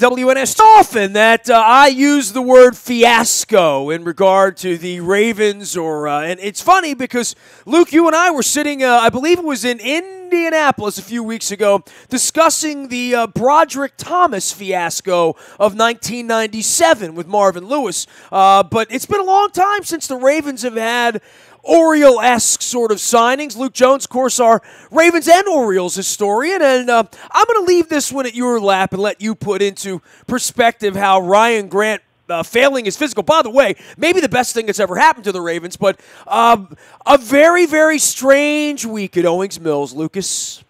WNST often that I use the word fiasco in regard to the Ravens, and it's funny because, Luke, you and I were sitting, I believe it was in Indianapolis a few weeks ago, discussing the Broderick Thomas fiasco of 1997 with Marvin Lewis. But it's been a long time since the Ravens have had Oriole-esque sort of signings. Luke Jones, of course, our Ravens and Orioles historian, and I'm going to leave this one at your lap and let you put into perspective how Ryan Grant failing his physical. By the way, maybe the best thing that's ever happened to the Ravens, but a very, very strange week at Owings Mills, Lucas.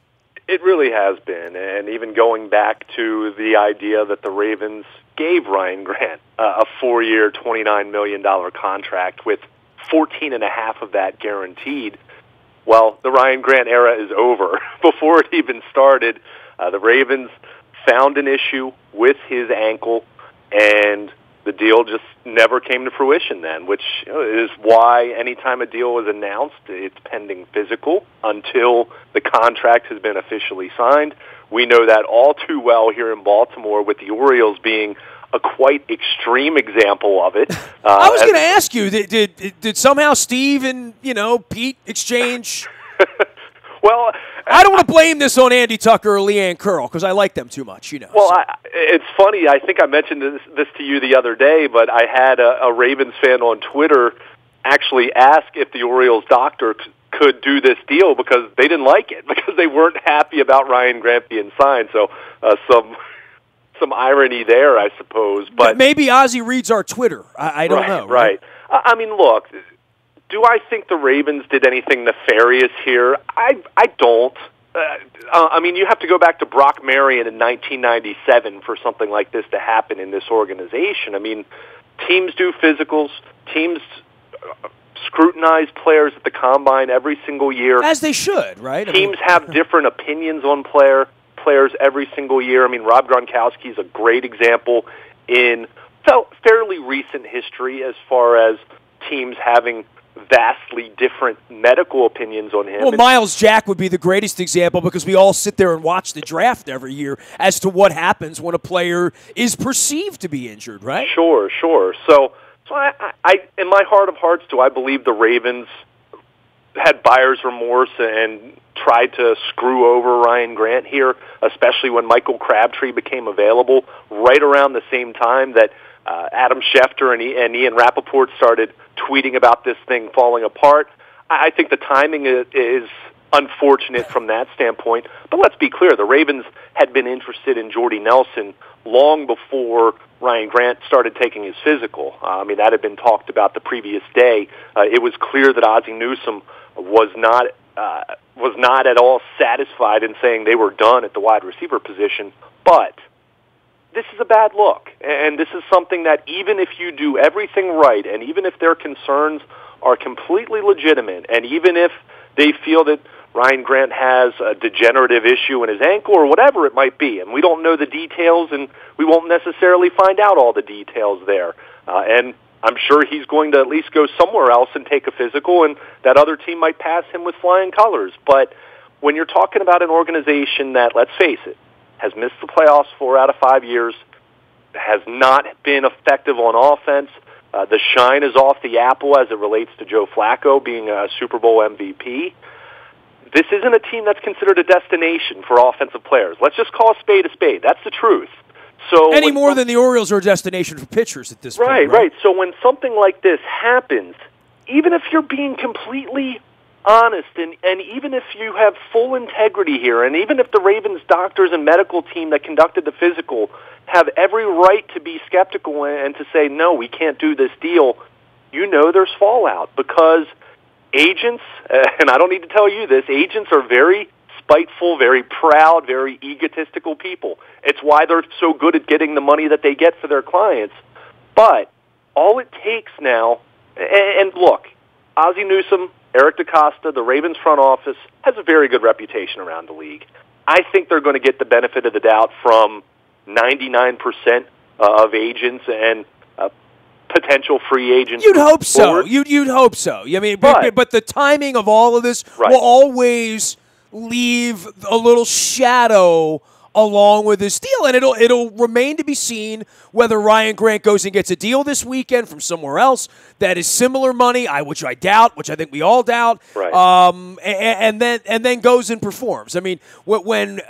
It really has been, and even going back to the idea that the Ravens gave Ryan Grant a 4-year, $29 million contract with 14.5 of that guaranteed. Well, the Ryan Grant era is over. Before it even started, the Ravens found an issue with his ankle, and the deal just never came to fruition then, which is why anytime a deal is announced, it's pending physical until the contract has been officially signed. We know that all too well here in Baltimore, with the Orioles being a quite extreme example of it. I was going to ask you, did somehow Steve and, Pete exchange? Well, I don't want to blame this on Andy Tucker or Leanne Curl because I like them too much, Well, so. It's funny. I think I mentioned this to you the other day, but I had a Ravens fan on Twitter actually ask if the Orioles doctor could do this deal because they didn't like it, because they weren't happy about Ryan Grant being signed. So some irony there, I suppose. But maybe Ozzie reads our Twitter. I don't know. Right. I mean, look, do I think the Ravens did anything nefarious here? I don't. I mean, you have to go back to Brock Marion in 1997 for something like this to happen in this organization. I mean, teams do physicals. Teams scrutinize players at the combine every single year. As they should, right? Teams have different opinions on players every single year. I mean, Rob Gronkowski is a great example in fairly recent history as far as teams having vastly different medical opinions on him. Well, Miles Jack would be the greatest example because we all sit there and watch the draft every year as to what happens when a player is perceived to be injured, right? Sure. So I in my heart of hearts, do I believe the Ravens had buyer's remorse and tried to screw over Ryan Grant here, especially when Michael Crabtree became available right around the same time that Adam Schefter and Ian Rappaport started tweeting about this thing falling apart. I think the timing is unfortunate from that standpoint. But let's be clear, the Ravens had been interested in Jordy Nelson long before Ryan Grant started taking his physical. I mean, that had been talked about the previous day. It was clear that Ozzie Newsome was not at all satisfied in saying they were done at the wide receiver position. But this is a bad look, and this is something that even if you do everything right, and even if their concerns are completely legitimate, and even if they feel that Ryan Grant has a degenerative issue in his ankle or whatever it might be, and we don't know the details, and we won't necessarily find out all the details there, and I'm sure he's going to at least go somewhere else and take a physical, and that other team might pass him with flying colors. But when you're talking about an organization that, let's face it, has missed the playoffs 4 out of 5 years, has not been effective on offense, the shine is off the apple as it relates to Joe Flacco being a Super Bowl MVP. This isn't a team that's considered a destination for offensive players. Let's just call a spade a spade. That's the truth. So any more than the Orioles are a destination for pitchers at this point. Right. So when something like this happens, even if you're being completely honest, and even if you have full integrity here, and even if the Ravens doctors and medical team that conducted the physical have every right to be skeptical and to say, no, we can't do this deal, you know there's fallout because agents, and I don't need to tell you this, agents are very spiteful, very proud, very egotistical people. It's why they're so good at getting the money that they get for their clients. But all it takes now, and look, Ozzie Newsome, Eric DaCosta, the Ravens front office, has a very good reputation around the league. I think they're going to get the benefit of the doubt from 99% of agents and potential free agents. You'd hope so. You'd hope so. I mean, but the timing of all of this will always leave a little shadow along with this deal. And it'll remain to be seen whether Ryan Grant goes and gets a deal this weekend from somewhere else that is similar money, which I doubt, which I think we all doubt, right. and then goes and performs. I mean, when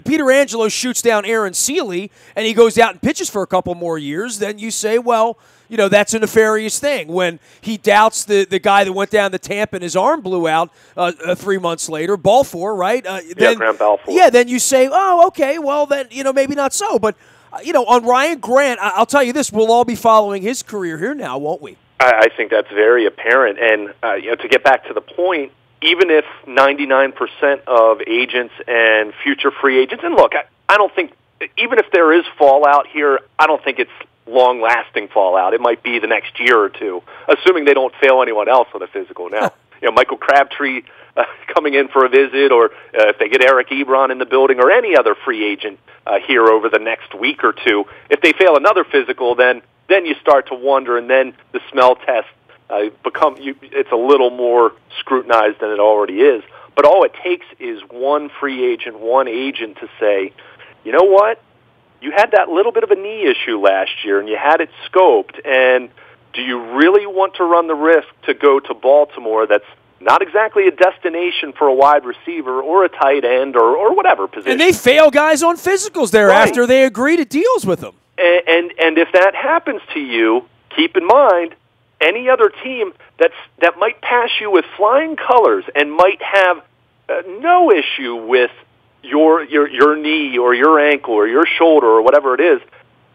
Peter Angelo shoots down Aaron Seeley and he goes out and pitches for a couple more years, then you say, well, that's a nefarious thing. When he doubts the guy that went down to Tampa and his arm blew out 3 months later, Balfour, right? Grant Balfour. Yeah, then you say, oh, okay, well, then, maybe not so. But, on Ryan Grant, I'll tell you this, we'll all be following his career here now, won't we? I think that's very apparent. And, to get back to the point, even if 99% of agents and future free agents, and look, I don't think, even if there is fallout here, I don't think it's long-lasting fallout. It might be the next year or two, assuming they don't fail anyone else on a physical. Now, Michael Crabtree coming in for a visit, or if they get Eric Ebron in the building, or any other free agent here over the next week or two, if they fail another physical, then you start to wonder, and then the smell test it's a little more scrutinized than it already is. But all it takes is one free agent, one agent to say, you know what? You had that little bit of a knee issue last year, and you had it scoped, and do you really want to run the risk to go to Baltimore that's not exactly a destination for a wide receiver or a tight end or whatever position? And they fail guys on physicals there after they agree to deals with them. And if that happens to you, keep in mind, any other team that might pass you with flying colors and might have no issue with your knee or your ankle or your shoulder or whatever it is,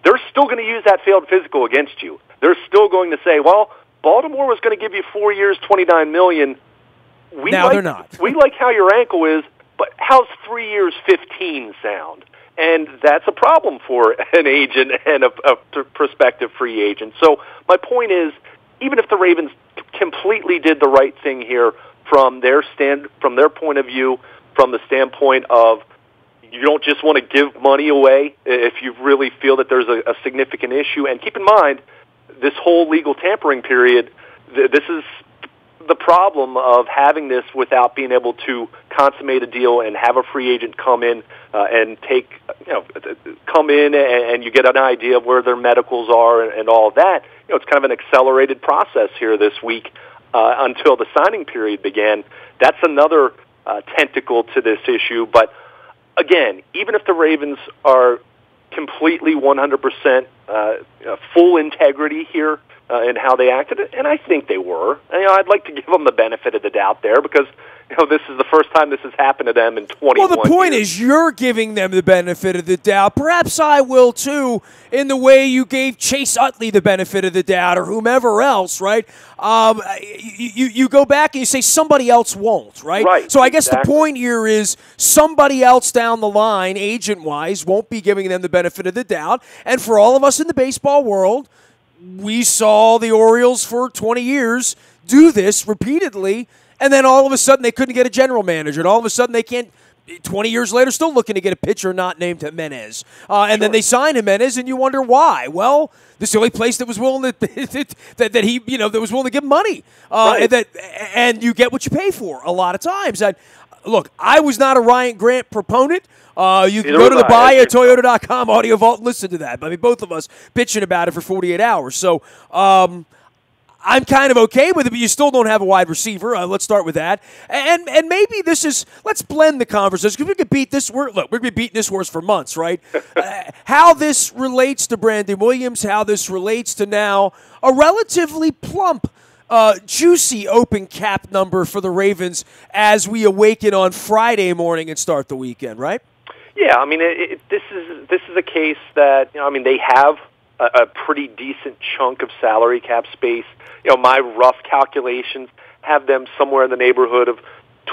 they're still going to use that failed physical against you. They're still going to say, well, Baltimore was going to give you 4 years, $29 million. They're not. We like how your ankle is, but how's 3 years, $15 sound? And that's a problem for an agent and a prospective free agent. So my point is, even if the Ravens completely did the right thing here from their point of view, from the standpoint of you don't just want to give money away if you really feel that there's a significant issue. And keep in mind, this whole legal tampering period, this is the problem of having this without being able to consummate a deal and have a free agent come in and come in and you get an idea of where their medicals are and all of that. It's kind of an accelerated process here this week until the signing period began. That's another tentacle to this issue. But again, even if the Ravens are completely 100% full integrity here in how they acted, and I think they were, I'd like to give them the benefit of the doubt there because this is the first time this has happened to them in 21 years. Well, the point is you're giving them the benefit of the doubt. Perhaps I will, too, in the way you gave Chase Utley the benefit of the doubt or whomever else, right? You go back and you say somebody else won't, right? Right. So I guess the point here is somebody else down the line, agent-wise, won't be giving them the benefit of the doubt. And for all of us in the baseball world, we saw the Orioles for 20 years do this repeatedly, and then all of a sudden they couldn't get a general manager, and all of a sudden they can't, 20 years later, still looking to get a pitcher not named Jimenez. And then they sign Jimenez, and you wonder why. Well, this is the only place that was willing to, that was willing to give money. Right. And you get what you pay for a lot of times. And look, I was not a Ryan Grant proponent. You can go to the buyatoyota.com audio vault and listen to that. I mean, both of us bitching about it for 48 hours. So I'm kind of okay with it, but you still don't have a wide receiver. Let's start with that. And maybe this is, let's blend the conversation because we could beat this. We're going to be beating this horse for months, right? How this relates to Brandon Williams, how this relates to now a relatively plump, juicy open cap number for the Ravens as we awaken on Friday morning and start the weekend, right? Yeah, I mean, this is a case that, they have a pretty decent chunk of salary cap space. My rough calculations have them somewhere in the neighborhood of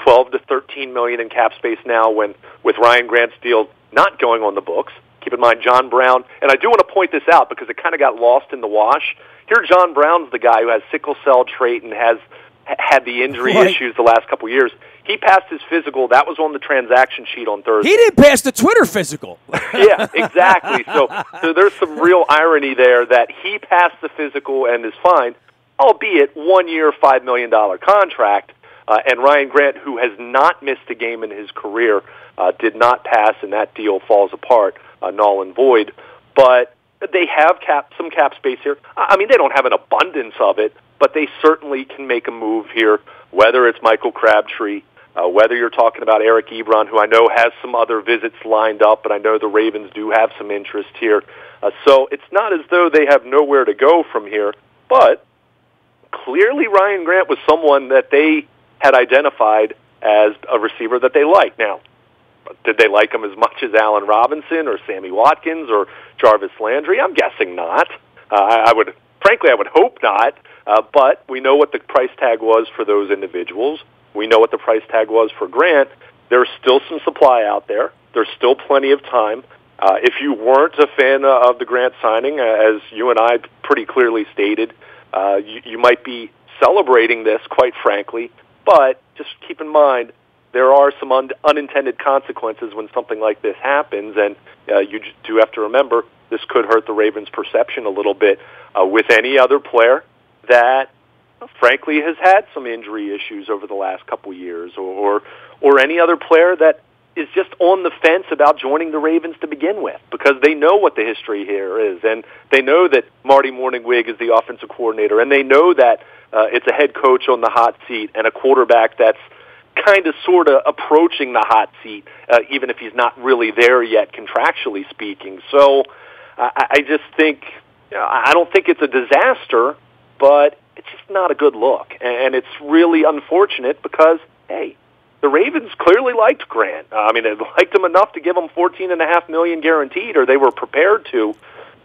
12 to 13 million in cap space now with Ryan Grant's deal not going on the books. Keep in mind, John Brown, and I do want to point this out because it kind of got lost in the wash. Here, John Brown's the guy who has sickle cell trait and has had the injury issues the last couple of years. He passed his physical. That was on the transaction sheet on Thursday. He didn't pass the Twitter physical. Yeah, exactly. So there's some real irony there that he passed the physical and is fine, albeit 1 year, $5 million contract. And Ryan Grant, who has not missed a game in his career, did not pass, and that deal falls apart, null and void. But they have some cap space here. I mean, they don't have an abundance of it, but they certainly can make a move here, whether it's Michael Crabtree, whether you're talking about Eric Ebron, who I know has some other visits lined up, but I know the Ravens do have some interest here. So it's not as though they have nowhere to go from here, but clearly Ryan Grant was someone that they had identified as a receiver that they like. Now, did they like him as much as Allen Robinson or Sammy Watkins or Jarvis Landry? I'm guessing not. I would hope not. But we know what the price tag was for those individuals. We know what the price tag was for Grant. There's still some supply out there. There's still plenty of time. If you weren't a fan of the Grant signing, as you and I pretty clearly stated, you might be celebrating this, quite frankly. But just keep in mind, there are some unintended consequences when something like this happens, and you do have to remember this could hurt the Ravens' perception a little bit with any other player that, frankly, has had some injury issues over the last couple years, or any other player that is just on the fence about joining the Ravens to begin with, because they know what the history here is, and they know that Marty Mornhinweg is the offensive coordinator, and they know that it's a head coach on the hot seat and a quarterback that's kind of sort of approaching the hot seat, even if he's not really there yet, contractually speaking. So I just think, I don't think it's a disaster, but it's just not a good look. And it's really unfortunate because, hey, the Ravens clearly liked Grant. I mean, they liked him enough to give him $14.5 million guaranteed, or they were prepared to.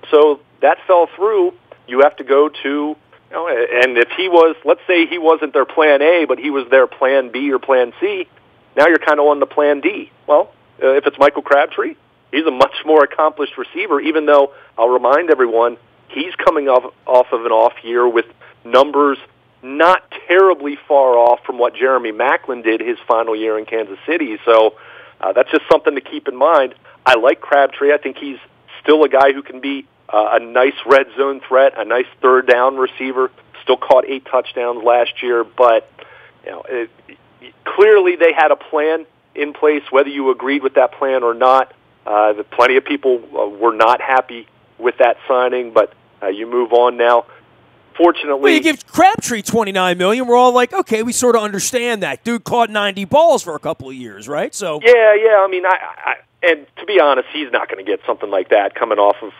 So that fell through. You have to go to, and if he was, let's say he wasn't their plan A, but he was their plan B or plan C, now you're kind of on the plan D. Well, if it's Michael Crabtree, he's a much more accomplished receiver, even though I'll remind everyone, he's coming off of an off year with numbers not terribly far off from what Jeremy Maclin did his final year in Kansas City. So that's just something to keep in mind. I like Crabtree. I think he's still a guy who can be a nice red zone threat, a nice third down receiver. Still caught 8 touchdowns last year, but clearly they had a plan in place. Whether you agreed with that plan or not, plenty of people were not happy with that signing. But you move on now. Fortunately, well, you give Crabtree $29 million. We're all like, okay, we sort of understand that. Dude caught 90 balls for a couple of years, right? So yeah. I mean, and to be honest, he's not going to get something like that coming off of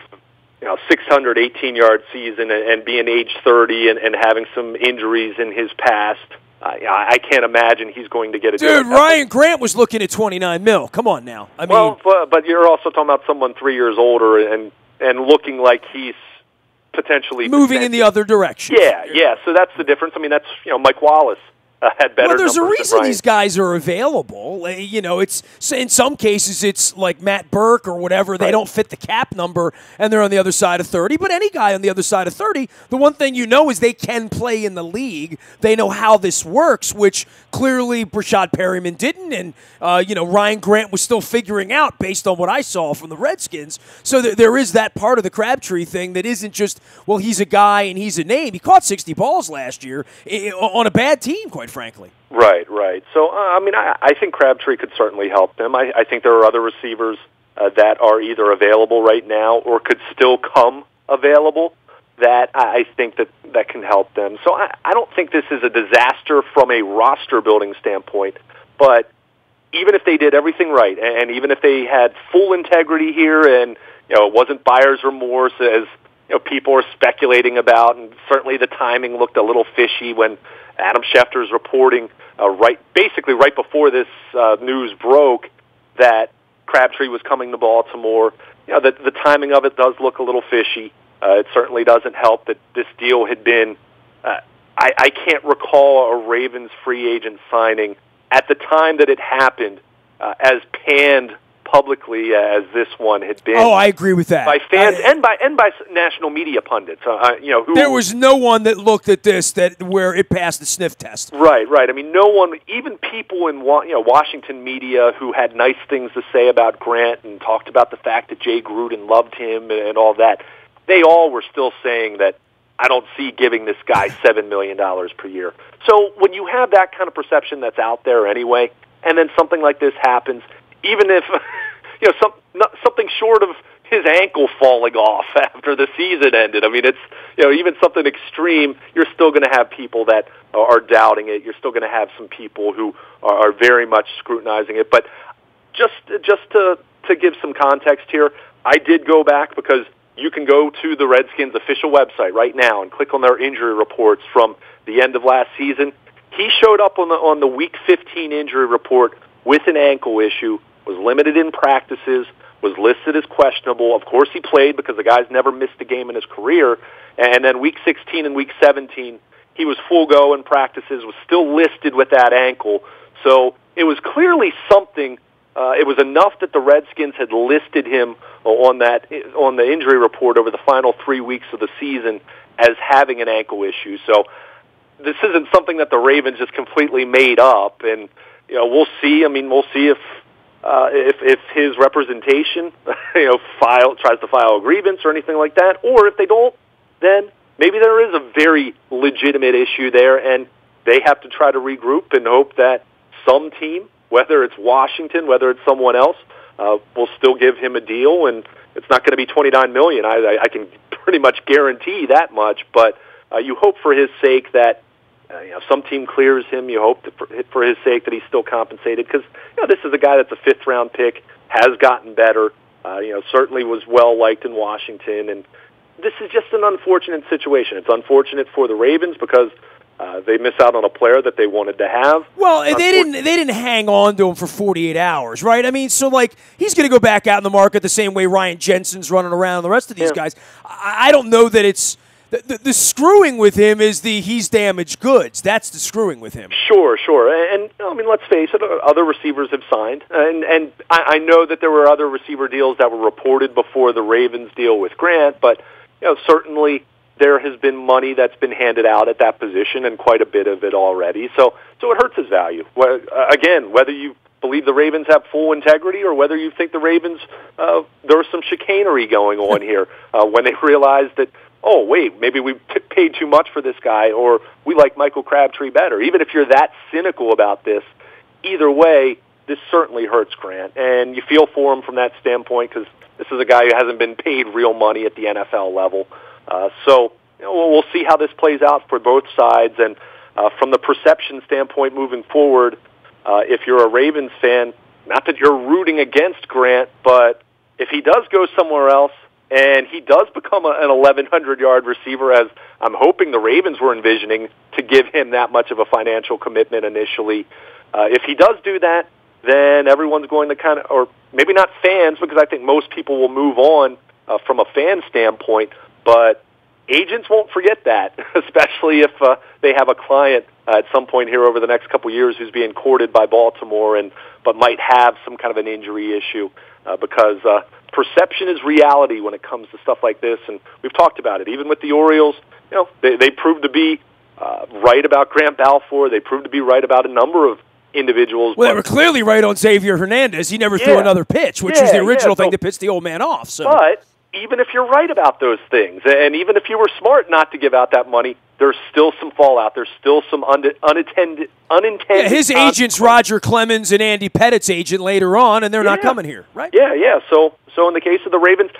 618-yard season and being age 30 and having some injuries in his past. I can't imagine he's going to get a deal. Dude, Ryan Grant was looking at $29 million. Come on now. I mean, well, but you're also talking about someone 3 years older and looking like he's potentially moving in the other direction. Yeah. So that's the difference. I mean, that's Mike Wallace had better. Well, there's a reason than these guys are available. It's in some cases it's like Matt Burke or whatever. They don't fit the cap number, and they're on the other side of 30. But any guy on the other side of 30, the one thing you know is they can play in the league. They know how this works, which clearly Brashad Perryman didn't, and Ryan Grant was still figuring out based on what I saw from the Redskins. So there is that part of the Crabtree thing that isn't just, well, he's a guy and he's a name. He caught 60 balls last year on a bad team, quite frankly. Right. So, I think Crabtree could certainly help them. I think there are other receivers that are either available right now or could still come available that I think that can help them. So I don't think this is a disaster from a roster-building standpoint, but even if they did everything right, and even if they had full integrity here and it wasn't buyer's remorse as people are speculating about, and certainly the timing looked a little fishy when Adam Schefter's reporting basically right before this news broke that Crabtree was coming to Baltimore. The timing of it does look a little fishy. It certainly doesn't help that this deal had been, I can't recall a Ravens free agent signing at the time that it happened as panned publicly as this one had been. Oh, I agree with that. By fans and by national media pundits. There was no one that looked at this where it passed the sniff test. Right. I mean, no one, even people in Washington media who had nice things to say about Grant and talked about the fact that Jay Gruden loved him and all that, they all were still saying that I don't see giving this guy $7 million per year. So when you have that kind of perception that's out there anyway, and then something like this happens, even if something short of his ankle falling off after the season ended. I mean, it's even something extreme. You're still going to have people that are doubting it. You're still going to have some people who are very much scrutinizing it. But just to give some context here, I did go back because you can go to the Redskins' official website right now and click on their injury reports from the end of last season. He showed up on the Week 15 injury report with an ankle issue, was limited in practices, was listed as questionable. Of course he played because the guy's never missed a game in his career. And then Week 16 and Week 17, he was full go in practices, was still listed with that ankle. So it was clearly something. It was enough that the Redskins had listed him on the injury report over the final 3 weeks of the season as having an ankle issue. So this isn't something that the Ravens just completely made up. And we'll see. I mean, we'll see if his representation, tries to file a grievance or anything like that, or if they don't, then maybe there is a very legitimate issue there, and they have to try to regroup and hope that some team, whether it's Washington, whether it's someone else, will still give him a deal, and it's not going to be $29 million. I can pretty much guarantee that much, but you hope for his sake that some team clears him. You hope that for his sake that he's still compensated because this is a guy that's a fifth-round pick, has gotten better, certainly was well-liked in Washington, and this is just an unfortunate situation. It's unfortunate for the Ravens because they miss out on a player that they wanted to have. Well, they didn't hang on to him for 48 hours, right? I mean, so he's going to go back out in the market the same way Ryan Jensen's running around and the rest of these guys. I don't know that it's the screwing with him is he's damaged goods. That's the screwing with him. Sure. And I mean, let's face it, other receivers have signed. And I know that there were other receiver deals that were reported before the Ravens deal with Grant, but certainly there has been money that's been handed out at that position and quite a bit of it already. So it hurts his value. Again, whether you believe the Ravens have full integrity or whether you think the Ravens, there was some chicanery going on here when they realized that, oh, wait, maybe we paid too much for this guy, or we like Michael Crabtree better. Even if you're that cynical about this, either way, this certainly hurts Grant. And you feel for him from that standpoint because this is a guy who hasn't been paid real money at the NFL level. So we'll see how this plays out for both sides. And from the perception standpoint moving forward, if you're a Ravens fan, not that you're rooting against Grant, but if he does go somewhere else, and he does become an 1,100-yard receiver, as I'm hoping the Ravens were envisioning, to give him that much of a financial commitment initially. If he does do that, then everyone's going to or maybe not fans, because I think most people will move on from a fan standpoint, but agents won't forget that, especially if they have a client at some point here over the next couple of years who's being courted by Baltimore but might have some kind of an injury issue because perception is reality when it comes to stuff like this, and we've talked about it. Even with the Orioles, they proved to be right about Grant Balfour. They proved to be right about a number of individuals. Well, they were clearly right on Xavier Hernandez. He never threw another pitch, which was the original thing to piss the old man off. So. But even if you're right about those things, and even if you were smart not to give out that money, there's still some fallout. There's still some unintended. Yeah, his agent's Roger Clemens and Andy Pettit's agent later on, and they're not coming here, right? Yeah. So in the case of the Ravens,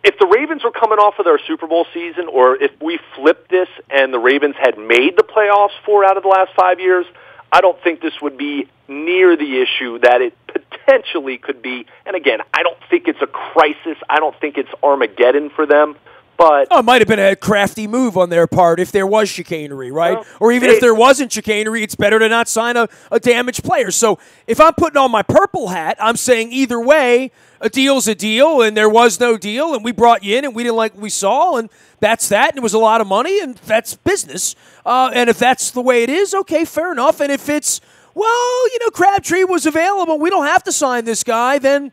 if the Ravens were coming off of their Super Bowl season, or if we flipped this and the Ravens had made the playoffs 4 out of the last 5 years, I don't think this would be near the issue that it potentially could be. And again, I don't think it's a crisis. I don't think it's Armageddon for them. But it might have been a crafty move on their part if there was chicanery, right? Or even if there wasn't chicanery, it's better to not sign a damaged player. So if I'm putting on my purple hat, I'm saying either way, a deal's a deal, and there was no deal, and we brought you in, and we didn't like what we saw, and that's that, and it was a lot of money, and that's business. And if that's the way it is, okay, fair enough. And if it's, Crabtree was available, we don't have to sign this guy, then,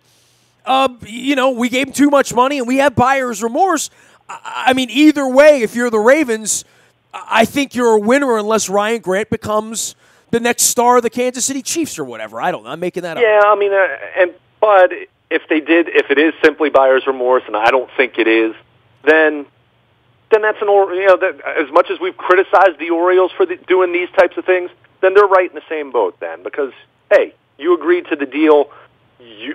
we gave him too much money, and we have buyer's remorse. I mean, either way, if you're the Ravens, I think you're a winner unless Ryan Grant becomes the next star of the Kansas City Chiefs or whatever. I don't know. I'm making that up. Yeah, I mean, but if it is simply buyer's remorse, and I don't think it is, then then that's that as much as we've criticized the Orioles for doing these types of things, then they're right in the same boat then. Because, hey, you agreed to the deal.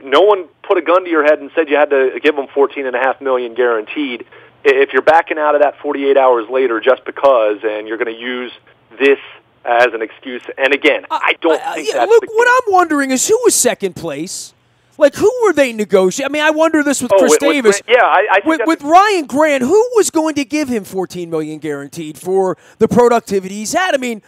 No one put a gun to your head and said you had to give them $14.5 million guaranteed. If you're backing out of that 48 hours later just because, and you're going to use this as an excuse, and again, I don't think that's Luke, the case. what I'm wondering is who was second place? Like, who were they negotiating? I mean, I wonder this with Chris Davis. I think with Ryan Grant, who was going to give him $14 million guaranteed for the productivity he's had? I mean,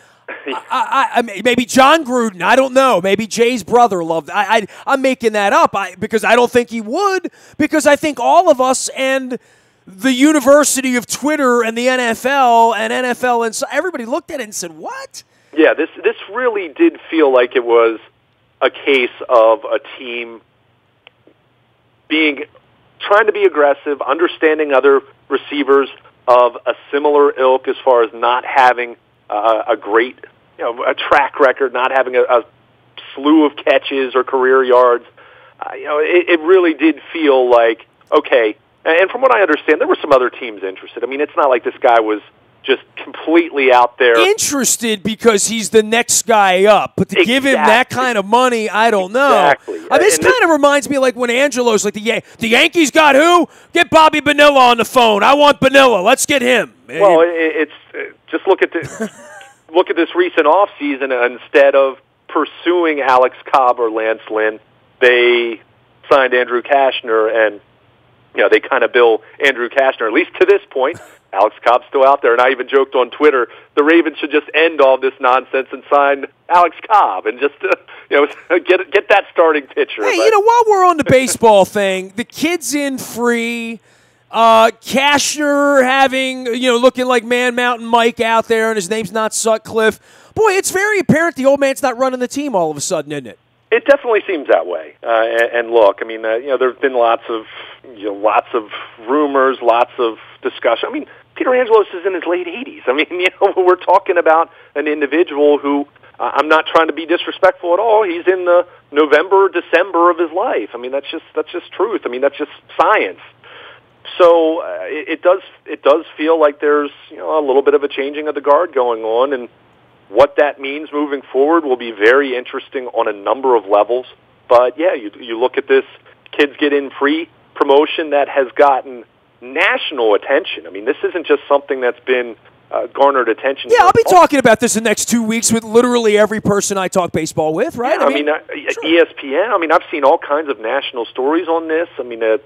I maybe John Gruden. I don't know. Maybe Jay's brother loved. I'm making that up. Because I don't think he would. Because I think all of us and the University of Twitter and the NFL and so everybody looked at it and said, "What?" Yeah, this really did feel like it was a case of a team trying to be aggressive, understanding other receivers of a similar ilk as far as not having a great, a track record, not having a slew of catches or career yards. It really did feel like, okay, and from what I understand, there were some other teams interested. I mean, it's not like this guy was just completely out there. Interested because he's the next guy up. But to give him that kind of money, I don't know. Exactly. I mean, this kind of reminds me like when Angelo's like, the Yankees got who? Get Bobby Bonilla on the phone. I want Bonilla. Let's get him. Well, it's just look at this recent offseason. Instead of pursuing Alex Cobb or Lance Lynn, they signed Andrew Kashner, and they kind of bill Andrew Kashner, at least to this point. Alex Cobb's still out there, and I even joked on Twitter, the Ravens should just end all this nonsense and sign Alex Cobb and just get that starting pitcher. Hey, while we're on the baseball thing, the kid's in free. Kashner having, looking like Man Mountain Mike out there, and his name's not Sutcliffe. Boy, it's very apparent the old man's not running the team all of a sudden, isn't it? It definitely seems that way. And look, I mean, there's been lots of rumors, lots of discussion. I mean, Peter Angelos is in his late 80s. I mean, we're talking about an individual who, I'm not trying to be disrespectful at all. He's in the November, December of his life. I mean, that's just truth. I mean, that's just science. So it does feel like there's a little bit of a changing of the guard going on, and what that means moving forward will be very interesting on a number of levels. But yeah, you look at this kids get in free promotion that has gotten national attention. I mean, this isn't just something that's been garnered attention. Yeah, I'll be talking about this in the next 2 weeks with literally every person I talk baseball with, right? Yeah, sure. ESPN, I mean, I've seen all kinds of national stories on this. I mean, I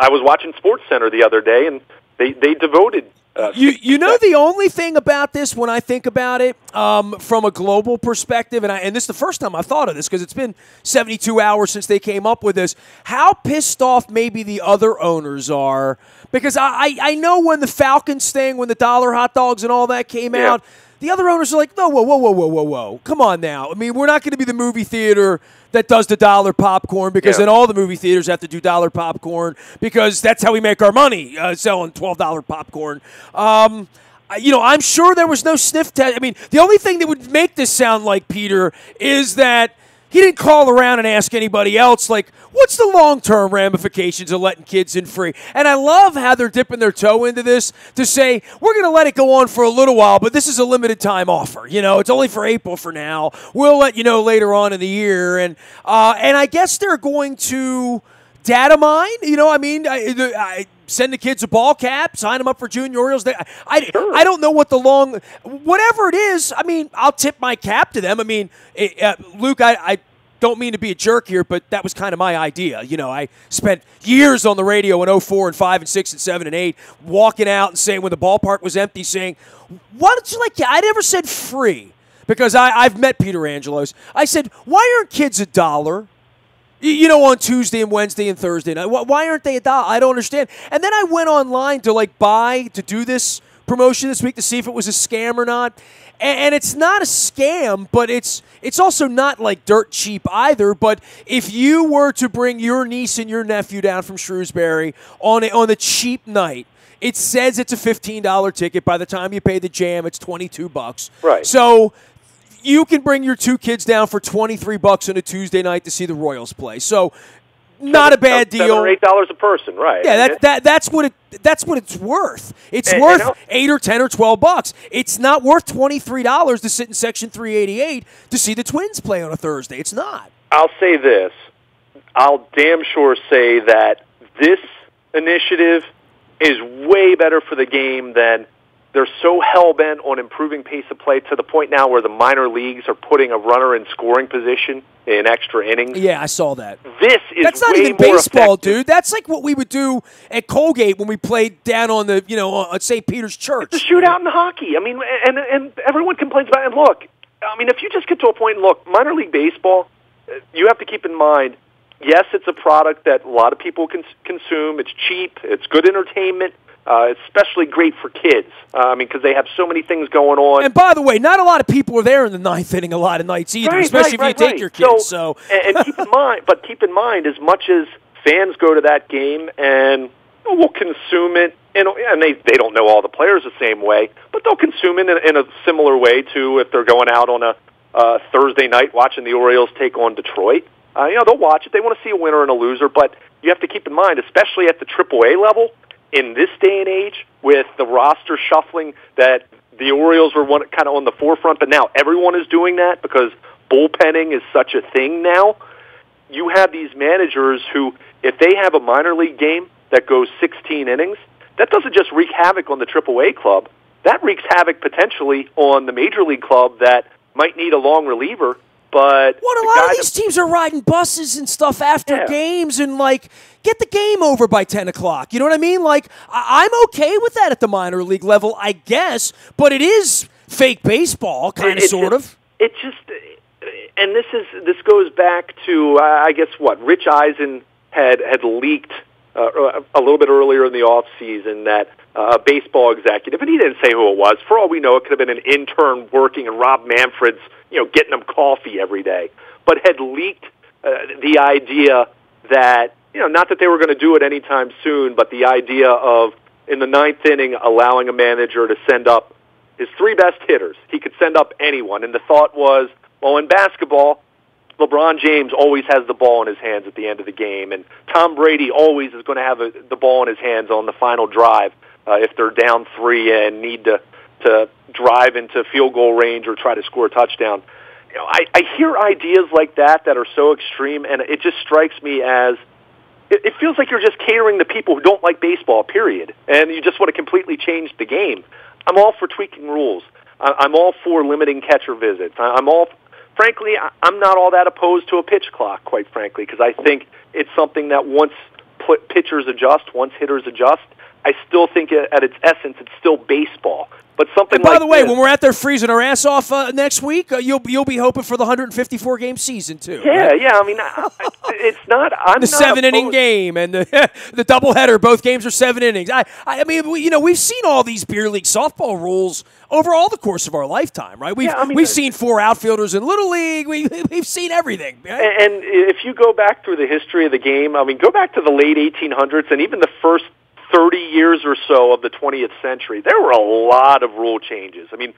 was watching SportsCenter the other day, and they devoted the only thing about this when I think about it from a global perspective, and this is the first time I've thought of this because it's been 72 hours since they came up with this, how pissed off maybe the other owners are. Because I know when the Falcons thing, when the dollar hot dogs and all that came out, the other owners are like, no, whoa. Come on now. I mean, we're not going to be the movie theater that does the dollar popcorn because then all the movie theaters have to do dollar popcorn because that's how we make our money, selling $12 popcorn. I'm sure there was no sniff test. I mean, the only thing that would make this sound like Peter is that he didn't call around and ask anybody else, like, what's the long-term ramifications of letting kids in free? And I love how they're dipping their toe into this to say, we're going to let it go on for a little while, but this is a limited-time offer. It's only for April for now. We'll let you know later on in the year. And I guess they're going to data mine. I send the kids a ball cap, sign them up for junior Orioles. I don't know what whatever it is, I mean, I'll tip my cap to them. I mean, Luke, I don't mean to be a jerk here, but that was kind of my idea. I spent years on the radio in 04 and 5 and 6 and 7 and 8 walking out and saying when the ballpark was empty saying, why don't you I never said free because I've met Peter Angelos. I said, why aren't kids $1? On Tuesday and Wednesday and Thursday night. Why aren't they $1? I don't understand. And then I went online to do this promotion this week to see if it was a scam or not. And it's not a scam, but it's also not dirt cheap either. But if you were to bring your niece and your nephew down from Shrewsbury on a cheap night, it says it's a $15 ticket. By the time you pay the jam, it's $22. Right. So you can bring your two kids down for $23 on a Tuesday night to see the Royals play. So not a bad deal. $7 or $8 a person, right? Yeah, that's what it's worth. It's worth $8 or $10 or $12. It's not worth $23 to sit in Section 388 to see the Twins play on a Thursday. It's not. I'll say this. I'll damn sure say that this initiative is way better for the game than they're so hell-bent on improving pace of play to the point now where the minor leagues are putting a runner in scoring position in extra innings. Yeah, I saw that. That's not even more baseball, effective. dude. That's like what we would do at Colgate when we played down on the, at St. Peter's Church. It's a shootout in hockey. I mean, and everyone complains about it. And look, I mean, if you just get to a point, and look, minor league baseball, you have to keep in mind, yes, it's a product that a lot of people can consume. It's cheap. It's good entertainment. It's especially great for kids. Because they have so many things going on. And by the way, not a lot of people are there in the ninth inning a lot of nights either, especially if you take your kids. And keep in mind, as much as fans go to that game and will consume it, and they don't know all the players the same way, but they'll consume it in a similar way to if they're going out on a Thursday night watching the Orioles take on Detroit. They'll watch it. They want to see a winner and a loser, but you have to keep in mind, especially at the AAA level, in this day and age, with the roster shuffling, that the Orioles were kind of on the forefront, but now everyone is doing that because bullpenning is such a thing now. You have these managers who, if they have a minor league game that goes 16 innings, that doesn't just wreak havoc on the AAA club. That wreaks havoc potentially on the major league club that might need a long reliever. But a lot of these teams are riding buses and stuff after games and, get the game over by 10 o'clock. You know what I mean? I'm okay with that at the minor league level, I guess, but it is fake baseball, kind of, sort of. It just, and this goes back to, I guess, what Rich Eisen had leaked a little bit earlier in the off season, that a baseball executive, and he didn't say who it was. For all we know, it could have been an intern working in Rob Manfred's, getting him coffee every day, but had leaked the idea that, not that they were going to do it anytime soon, but the idea of, in the ninth inning, allowing a manager to send up his three best hitters. He could send up anyone, and the thought was, well, in basketball, LeBron James always has the ball in his hands at the end of the game, and Tom Brady always is going to have the ball in his hands on the final drive if they're down 3 and need to drive into field goal range or try to score a touchdown. I hear ideas like that are so extreme, and it just strikes me as it feels like you're just catering to people who don't like baseball, period, and you just want to completely change the game. I'm all for tweaking rules. I'm all for limiting catcher visits. Frankly, I'm not all that opposed to a pitch clock, quite frankly, because I think it's something that once pitchers adjust, once hitters adjust, I still think at its essence it's still baseball. But something. And by the way, when we're out there freezing our ass off next week, you'll be hoping for the 14-game season too. Yeah, right? yeah. I mean, it's not. I'm the not 7-inning game and the doubleheader. Both games are 7 innings. I mean, we've seen all these beer league softball rules over all the course of our lifetime, right? We've seen 4 outfielders in Little League. We've seen everything. Right? And if you go back through the history of the game, I mean, go back to the late 1800s and even the first 30 years or so of the 20th century, there were a lot of rule changes. I mean,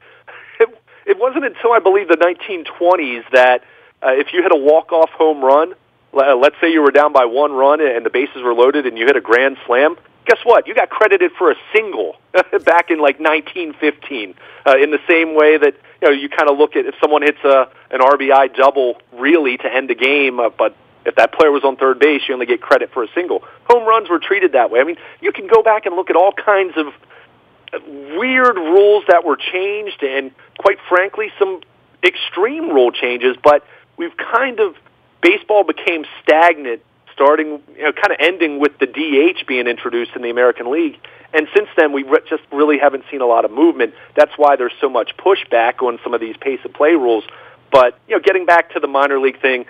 it wasn't until, I believe, the 1920s that if you hit a walk-off home run, let's say you were down by 1 run and the bases were loaded and you hit a grand slam, guess what? You got credited for a single back in 1915 in the same way that you kind of look at if someone hits an RBI double really to end the game, but if that player was on third base, you only get credit for a single. Home runs were treated that way. I mean, you can go back and look at all kinds of weird rules that were changed and, quite frankly, some extreme rule changes, but we've baseball became stagnant, starting, kind of ending with the DH being introduced in the American League. And since then, we just really haven't seen a lot of movement. That's why there's so much pushback on some of these pace of play rules. But, getting back to the minor league thing,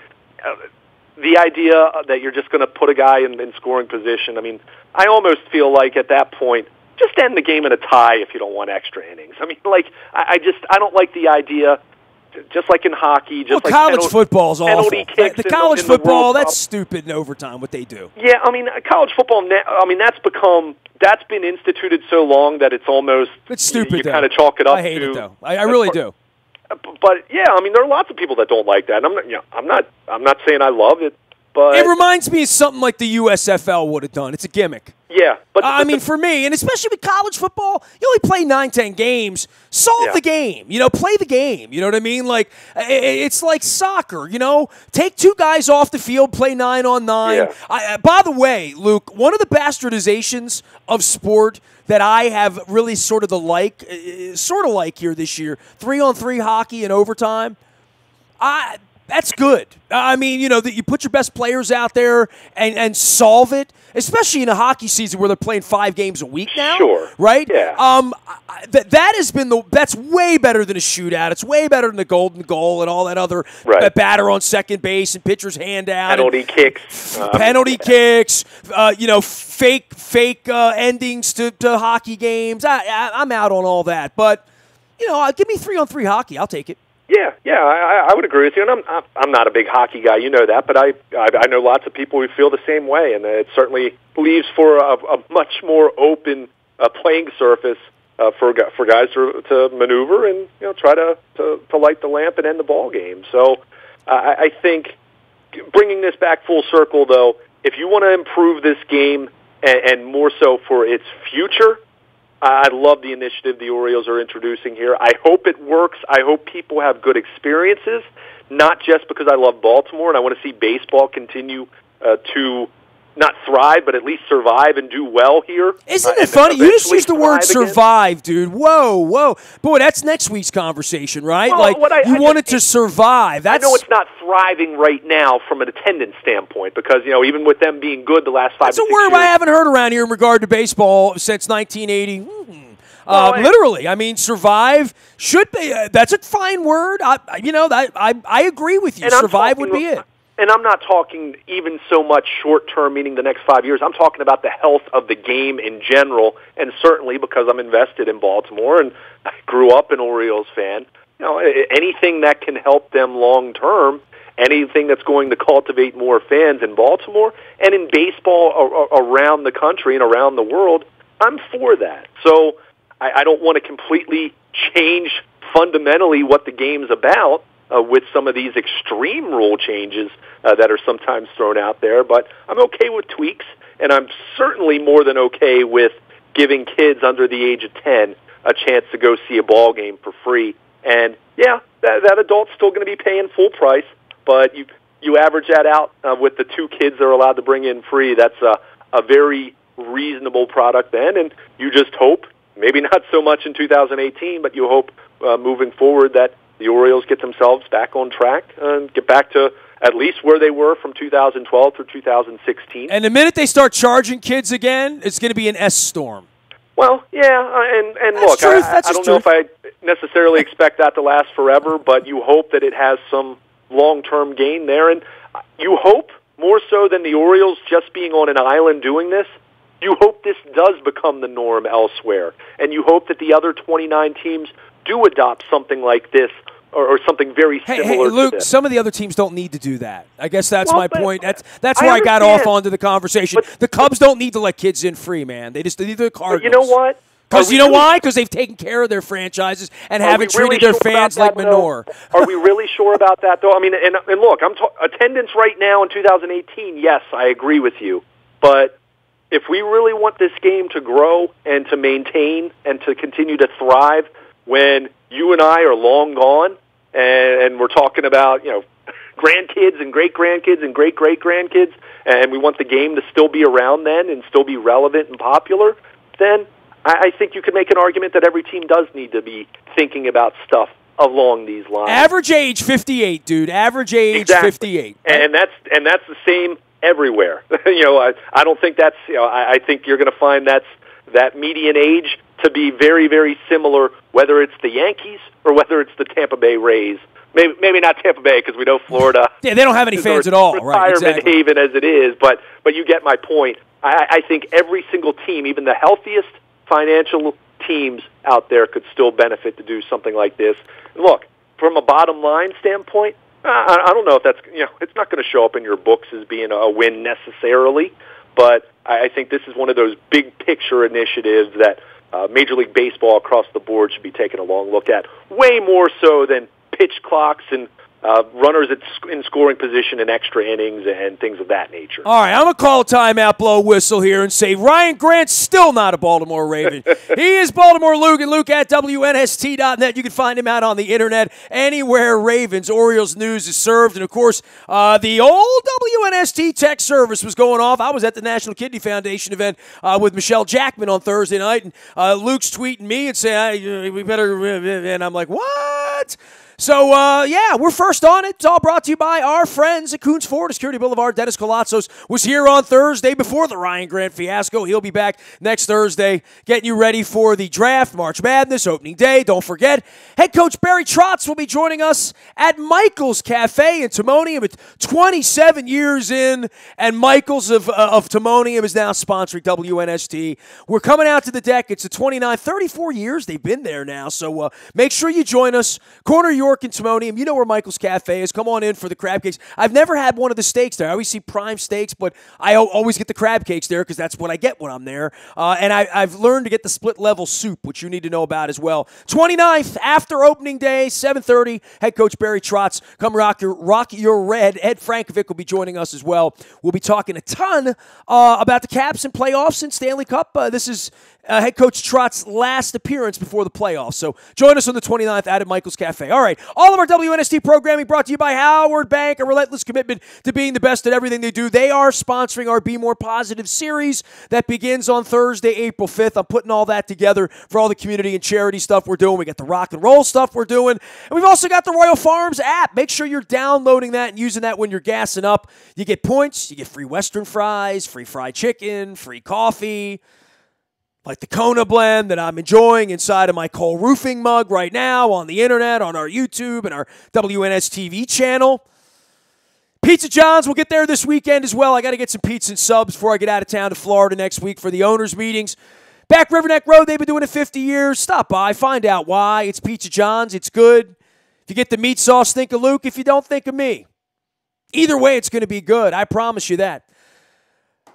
the idea that you're just going to put a guy in scoring position, I mean, I almost feel like at that point, just end the game in a tie if you don't want extra innings. I mean, I don't like the idea, just like in hockey, college football's awful. The college football, that's stupid in overtime, what they do. Yeah, I mean, college football, that's been instituted so long that it's almost... It's stupid, You kind of chalk it up to... I hate it, though. I really do. But yeah, I mean, there are lots of people that don't like that. And I'm not saying I love it. But it reminds me of something like the USFL would have done. It's a gimmick. Yeah. But I mean, for me, and especially with college football, you only play 9-10 games. Solve the game. Play the game. You know what I mean? Like, it's like soccer, Take two guys off the field, play 9-on-9. Yeah. By the way, Luke, one of the bastardizations of sport that I have really sort of like here this year, 3-on-3 hockey in overtime, that's good. I mean, that you put your best players out there and solve it, especially in a hockey season where they're playing 5 games a week now. Sure. Right? Yeah. That's way better than a shootout. It's way better than the golden goal and all that other batter on second base and pitcher's hand out. Penalty kicks. Kicks, fake endings to hockey games. I'm out on all that. But, give me 3-on-3 hockey. I'll take it. Yeah, I would agree with you, and I'm not a big hockey guy, you know that, but I know lots of people who feel the same way, and it certainly leaves for a much more open playing surface for guys to maneuver and try to light the lamp and end the ball game. So I think bringing this back full circle, though, if you want to improve this game and more so for its future, I love the initiative the Orioles are introducing here. I hope it works. I hope people have good experiences, not just because I love Baltimore and I want to see baseball continue to not thrive, but at least survive and do well here. Isn't it funny? You just used the word survive, dude. Whoa. Boy, that's next week's conversation, right? Well, you wanted to survive. I know it's not thriving right now from an attendance standpoint because, even with them being good the last 5 to 6 years. That's a word I haven't heard around here in regard to baseball since 1980. Literally. I mean, survive should be. That's a fine word. I agree with you. Survive would be it. And I'm not talking even so much short-term, meaning the next 5 years. I'm talking about the health of the game in general, and certainly because I'm invested in Baltimore and I grew up an Orioles fan. Anything that can help them long-term, anything that's going to cultivate more fans in Baltimore and in baseball around the country and around the world, I'm for that. So I don't want to completely change fundamentally what the game's about. With some of these extreme rule changes that are sometimes thrown out there. But I'm okay with tweaks, and I'm certainly more than okay with giving kids under the age of 10 a chance to go see a ball game for free. And, that adult's still going to be paying full price, but you average that out with the 2 kids they're allowed to bring in free. That's a very reasonable product then, and you just hope, maybe not so much in 2018, but you hope moving forward that the Orioles get themselves back on track and get back to at least where they were from 2012 through 2016. And the minute they start charging kids again, it's going to be an S-storm. Well, yeah, and look, I don't know if I necessarily expect that to last forever, but you hope that it has some long-term gain there. And you hope, more so than the Orioles just being on an island doing this, you hope this does become the norm elsewhere. And you hope that the other 29 teams do adopt something like this or something very similar Hey, Luke, to this. Some of the other teams don't need to do that. I guess that's my point. That's where I got off onto the conversation. But the Cubs don't need to let kids in free, man. They just need the Cardinals. But you know what? Because you know why? Because they've taken care of their franchises and haven't treated their fans like manure. Are we really sure about that, though? I mean, and look, attendance right now in 2018, yes, I agree with you. But if we really want this game to grow and to maintain and to continue to thrive when you and I are long gone and we're talking about, grandkids and great-grandkids and great-great-grandkids, and we want the game to still be around then and still be relevant and popular, then I think you could make an argument that every team does need to be thinking about stuff along these lines. Average age 58, dude. Average age 58. And that's the same everywhere. I don't think that's. I think you're going to find that median age to be very, very similar, whether it's the Yankees or whether it's the Tampa Bay Rays. Maybe not Tampa Bay because we know Florida. Yeah, they don't have any fans at all. Right, exactly. Haven as it is, but you get my point. I think every single team, even the healthiest financial teams out there, could still benefit to do something like this. Look, from a bottom line standpoint, I don't know if that's, it's not going to show up in your books as being a win necessarily, but I think this is one of those big picture initiatives that Major League Baseball across the board should be taking a long look at, way more so than pitch clocks and runners in scoring position in extra innings and things of that nature. All right, I'm going to call a timeout, blow a whistle here, and say Ryan Grant's still not a Baltimore Raven. He is Baltimore Luke, and Luke at WNST.net. You can find him out on the internet anywhere Ravens, Orioles news is served. And, of course, the old WNST tech service was going off. I was at the National Kidney Foundation event with Michelle Jackman on Thursday night, and Luke's tweeting me and saying, hey, we better, and I'm like, what? So, yeah, we're first on it. It's all brought to you by our friends at Coons Ford, Security Boulevard. Dennis Colatzos was here on Thursday before the Ryan Grant fiasco. He'll be back next Thursday getting you ready for the draft, March Madness, opening day. Don't forget, head coach Barry Trotz will be joining us at Michael's Cafe in Timonium. It's 27 years in, and Michael's of Timonium is now sponsoring WNST. We're coming out to the deck. It's the 29, 34 years they've been there now. So make sure you join us. Corner York and Timonium. You know where Michael's Cafe is. Come on in for the crab cakes. I've never had one of the steaks there. I always see prime steaks, but I always get the crab cakes there because that's what I get when I'm there. And I've learned to get the split-level soup, which you need to know about as well. 29th, after opening day, 7:30, head coach Barry Trotz. Come rock your red. Ed Frankovic will be joining us as well. We'll be talking a ton about the Caps and playoffs and Stanley Cup. This is head coach Trotz's last appearance before the playoffs. So join us on the 29th at Michael's Cafe. All right, all of our WNST programming brought to you by Howard Bank, a relentless commitment to being the best at everything they do. They are sponsoring our Be More Positive series that begins on Thursday, April 5th. I'm putting all that together for all the community and charity stuff we're doing. We got the rock and roll stuff we're doing. And we've also got the Royal Farms app. Make sure you're downloading that and using that when you're gassing up. You get points. You get free Western fries, free fried chicken, free coffee, like the Kona blend that I'm enjoying inside of my Cole Roofing mug right now on the internet, on our YouTube and our WNS TV channel. Pizza John's, we'll get there this weekend as well. I got to get some pizza and subs before I get out of town to Florida next week for the owners' meetings. Back Riverneck Road, they've been doing it 50 years. Stop by, find out why. It's Pizza John's. It's good. If you get the meat sauce, think of Luke. If you don't, think of me. Either way, it's going to be good. I promise you that.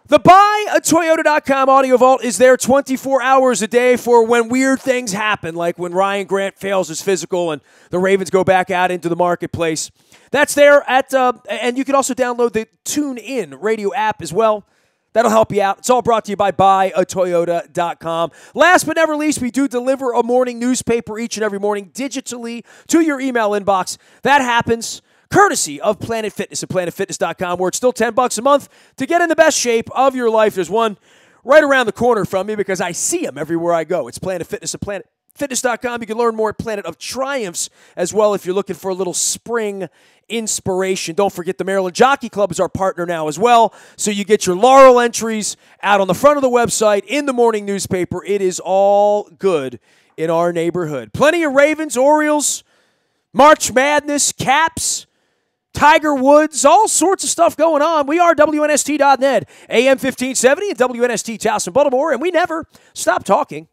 The BuyAToyota.com audio vault is there 24 hours a day for when weird things happen, like when Ryan Grant fails his physical and the Ravens go back out into the marketplace. That's there at, and you can also download the TuneIn radio app as well. That'll help you out. It's all brought to you by BuyAToyota.com. Last but never least, we do deliver a morning newspaper each and every morning digitally to your email inbox. That happens courtesy of Planet Fitness at PlanetFitness.com, where it's still $10 a month to get in the best shape of your life. There's one right around the corner from me because I see them everywhere I go. It's Planet Fitness at PlanetFitness.com. You can learn more at Planet of Triumphs as well if you're looking for a little spring inspiration. Don't forget the Maryland Jockey Club is our partner now as well, so you get your Laurel entries out on the front of the website in the morning newspaper. It is all good in our neighborhood. Plenty of Ravens, Orioles, March Madness, Caps, Tiger Woods, all sorts of stuff going on. We are WNST.net, AM 1570 and WNST Towson, Baltimore, and we never stop talking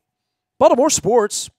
Baltimore sports.